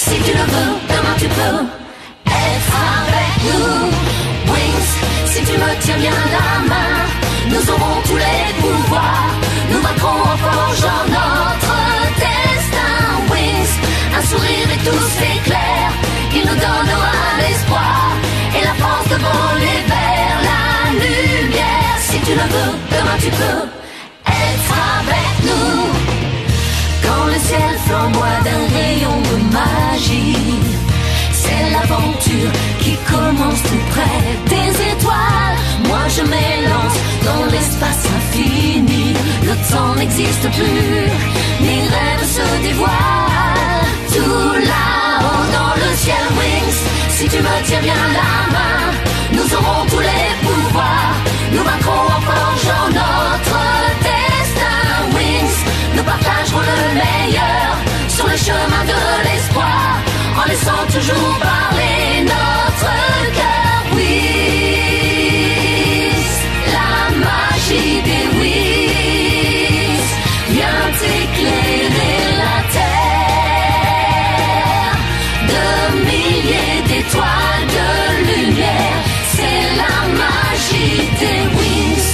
Si tu le veux, demain tu peux être avec nous. Wings, si tu me tiens bien la main, nous aurons tous les pouvoirs. Nous vaincrons en forgeant notre destin. Wings, un sourire et tout s'éclaire. Il nous donnera l'espoir et la force de voler vers la lumière. Si tu le veux, demain tu peux être avec nous. Quand le ciel flamboie d'un rayon de magie, c'est l'aventure qui commence tout près des étoiles. Moi je m'élance dans l'espace infini. Le temps n'existe plus, mes rêves se dévoilent. Tout là-haut dans le ciel, Wings, si tu me tiens bien la main, nous aurons tous les pouvoirs. Nous vaincrons en forgeant notre destin. Wings, nous partagerons le meilleur sur le chemin de l'espoir, en laissant toujours parler notre cœur. Wings, la magie des Wings vient éclairer la terre. De milliers d'étoiles de lumière, c'est la magie des Wings.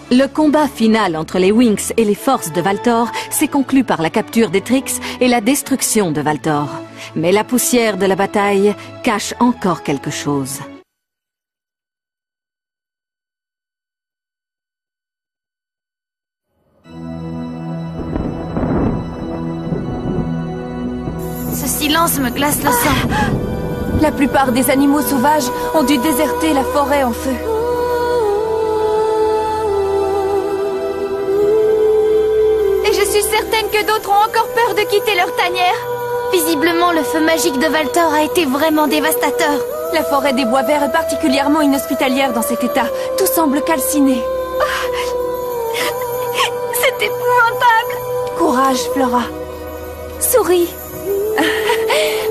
Le combat final entre les Winx et les forces de Valtor s'est conclu par la capture d'Etrix et la destruction de Valtor. Mais la poussière de la bataille cache encore quelque chose. Ce silence me glace le sang. La plupart des animaux sauvages ont dû déserter la forêt en feu. Et je suis certaine que d'autres ont encore peur de quitter leur tanière. Visiblement, le feu magique de Valtor a été vraiment dévastateur. La forêt des bois verts est particulièrement inhospitalière dans cet état. Tout semble calciné. C'est épouvantable. Courage, Flora. Souris.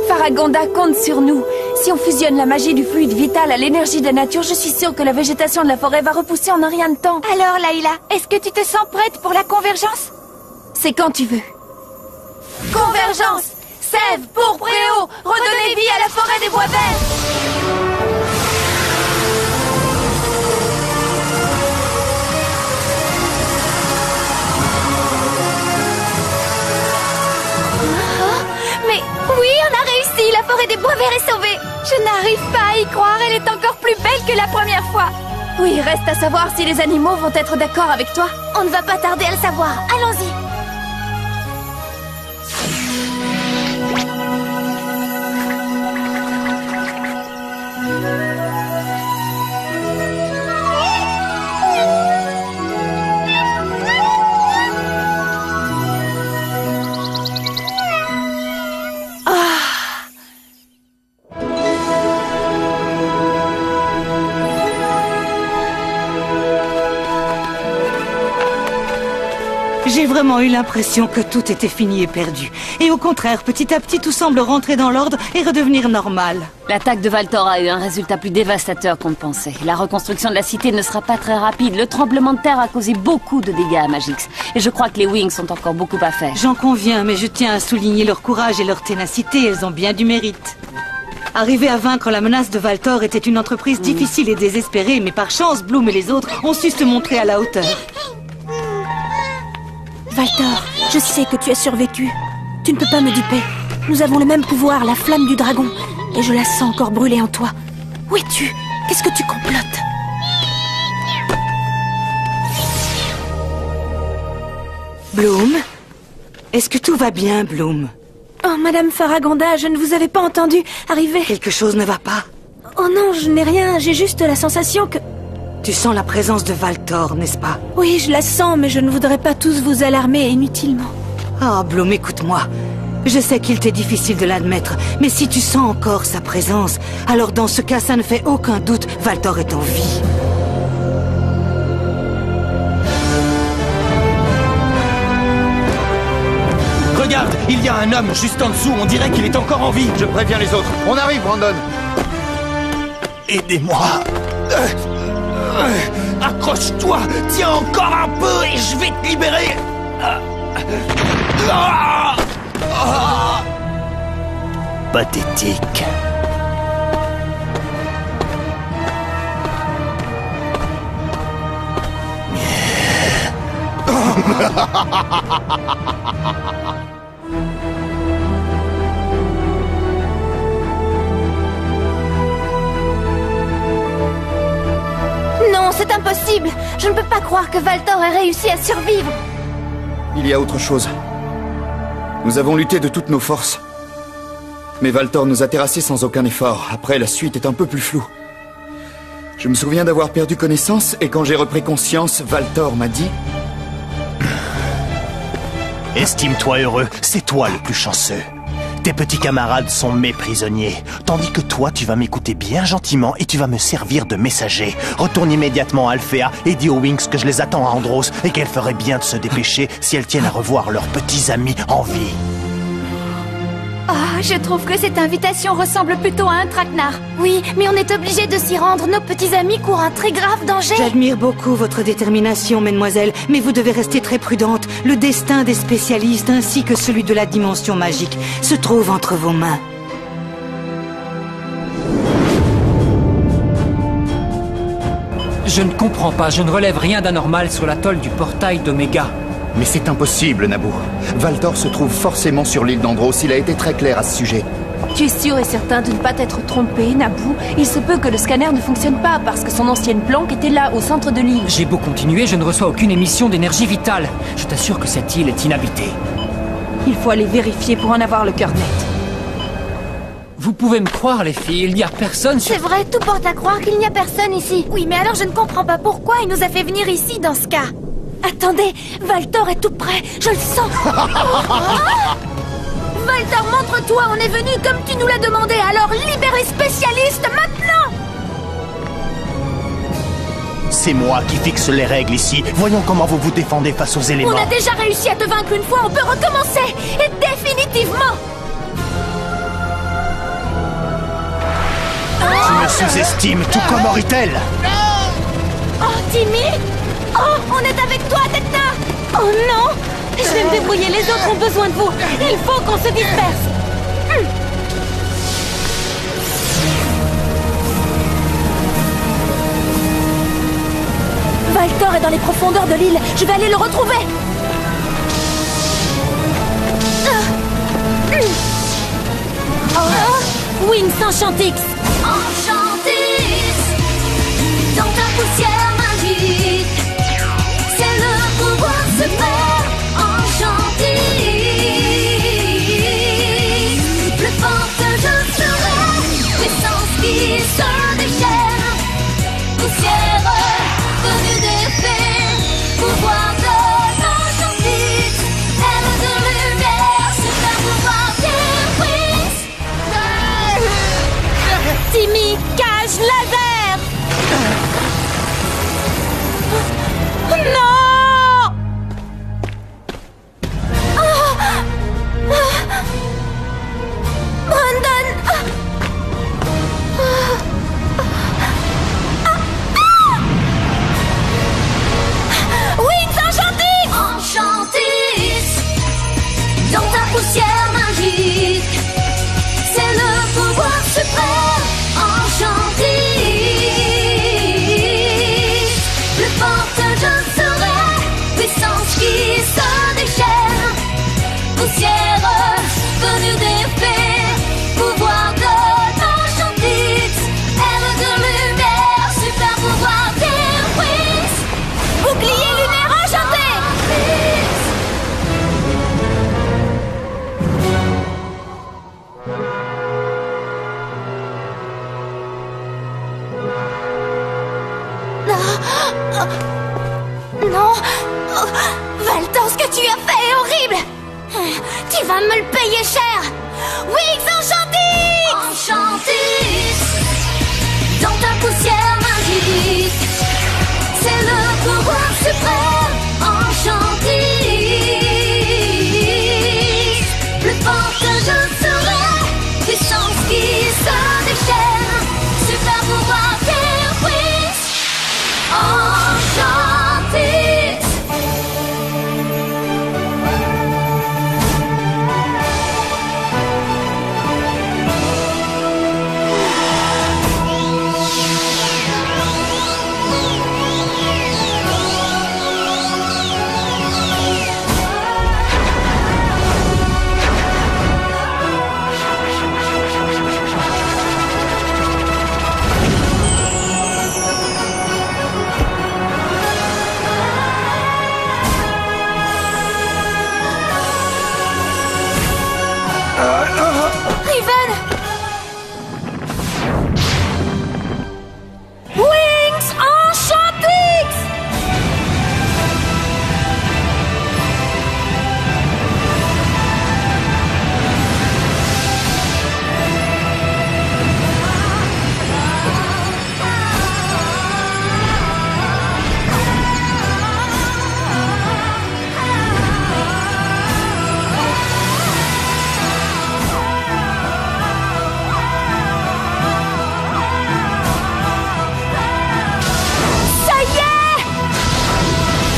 Faragonda compte sur nous. Si on fusionne la magie du fluide vital à l'énergie de la nature, je suis sûre que la végétation de la forêt va repousser en un rien de temps. Alors, Layla, est-ce que tu te sens prête pour la convergence? C'est quand tu veux. Convergence! Sève, pourpre et eau, redonnez vie à la forêt des bois verts! Mais oui, on a réussi! La forêt des bois verts est sauvée! Je n'arrive pas à y croire, elle est encore plus belle que la première fois! Oui, reste à savoir si les animaux vont être d'accord avec toi. On ne va pas tarder à le savoir, allons-y! J'ai vraiment eu l'impression que tout était fini et perdu. Et au contraire, petit à petit, tout semble rentrer dans l'ordre et redevenir normal. L'attaque de Valtor a eu un résultat plus dévastateur qu'on ne pensait. La reconstruction de la cité ne sera pas très rapide. Le tremblement de terre a causé beaucoup de dégâts à Magix. Et je crois que les Wings ont encore beaucoup à faire. J'en conviens, mais je tiens à souligner leur courage et leur ténacité. Elles ont bien du mérite. Arriver à vaincre la menace de Valtor était une entreprise difficile et désespérée, mais par chance, Bloom et les autres ont su se montrer à la hauteur. Valtor, je sais que tu as survécu. Tu ne peux pas me duper. Nous avons le même pouvoir, la flamme du dragon. Et je la sens encore brûler en toi. Où es-tu? Qu'est-ce que tu complotes? Bloom? Est-ce que tout va bien, Bloom? Oh, Madame Faragonda, je ne vous avais pas entendu arriver. Quelque chose ne va pas? Oh non, je n'ai rien. J'ai juste la sensation que... Tu sens la présence de Valtor, n'est-ce pas? Oui, je la sens, mais je ne voudrais pas tous vous alarmer inutilement. Ah, Bloom, écoute-moi. Je sais qu'il t'est difficile de l'admettre, mais si tu sens encore sa présence, alors dans ce cas, ça ne fait aucun doute, Valtor est en vie. Regarde, il y a un homme juste en dessous, on dirait qu'il est encore en vie. Je préviens les autres. On arrive, Brandon. Aidez-moi. Accroche-toi, tiens encore un peu et je vais te libérer. Ah. pathétique. Non, c'est impossible. Je ne peux pas croire que Valtor ait réussi à survivre. Il y a autre chose. Nous avons lutté de toutes nos forces. Mais Valtor nous a terrassés sans aucun effort. Après, la suite est un peu plus floue. Je me souviens d'avoir perdu connaissance, et quand j'ai repris conscience, Valtor m'a dit... Estime-toi heureux, c'est toi le plus chanceux. Tes petits camarades sont mes prisonniers, tandis que toi, tu vas m'écouter bien gentiment et tu vas me servir de messager. Retourne immédiatement à Alphéa et dis aux Winx que je les attends à Andros et qu'elles feraient bien de se dépêcher si elles tiennent à revoir leurs petits amis en vie. Ah, je trouve que cette invitation ressemble plutôt à un traquenard. Oui, mais on est obligé de s'y rendre. Nos petits amis courent un très grave danger. J'admire beaucoup votre détermination, mesdemoiselles, mais vous devez rester très prudente. Le destin des spécialistes ainsi que celui de la dimension magique se trouve entre vos mains. Je ne comprends pas, je ne relève rien d'anormal sur l'atoll du portail d'Oméga. Mais c'est impossible, Naboo. Valtor se trouve forcément sur l'île d'Andros, il a été très clair à ce sujet. Tu es sûr et certain de ne pas t'être trompé, Naboo? Il se peut que le scanner ne fonctionne pas parce que son ancienne planque était là, au centre de l'île. J'ai beau continuer, je ne reçois aucune émission d'énergie vitale. Je t'assure que cette île est inhabitée. Il faut aller vérifier pour en avoir le cœur net. Vous pouvez me croire, les filles, il n'y a personne sur... C'est vrai, tout porte à croire qu'il n'y a personne ici. Oui, mais alors je ne comprends pas pourquoi il nous a fait venir ici dans ce cas. Attendez, Valtor est tout près, je le sens. Valtor, montre-toi, on est venu comme tu nous l'as demandé, alors libère les spécialistes maintenant. C'est moi qui fixe les règles ici. Voyons comment vous vous défendez face aux éléments. On a déjà réussi à te vaincre une fois, on peut recommencer. Et définitivement. Tu me sous-estimes, tout comme Oritel. Oh, Timmy. Oh, on est avec toi, Tekna. Oh non. Je vais me débrouiller, les autres ont besoin de vous. Il faut qu'on se disperse. Valtor est dans les profondeurs de l'île, je vais aller le retrouver. Winx Enchantix. Enchantix, dans ta poussière magique, c'est le pouvoir suprême. Enchantix, plus forte je serai, puissance qui se déchaîne, poussière venue des fées, pouvoir de l'Enchantix, aile de lumière, super pouvoir des Winx. Timmy, cage laser. Non. Brandon. Winx Enchantix. Enchantix, dans ta poussière magique, c'est le pouvoir suprême. Enchantix, plus forte je serai, puissance qui se déchaîne, poussière venue des fées, pouvoir de l'Enchantix, aile de lumière, super pouvoir des Winx, bouclier lunaire enchanté. Non. Valtor, ce que tu as fait est horrible. Tu vas me le payer cher. Winx Enchantix. Enchantix, dans ta poussière magique, c'est le pouvoir suprême.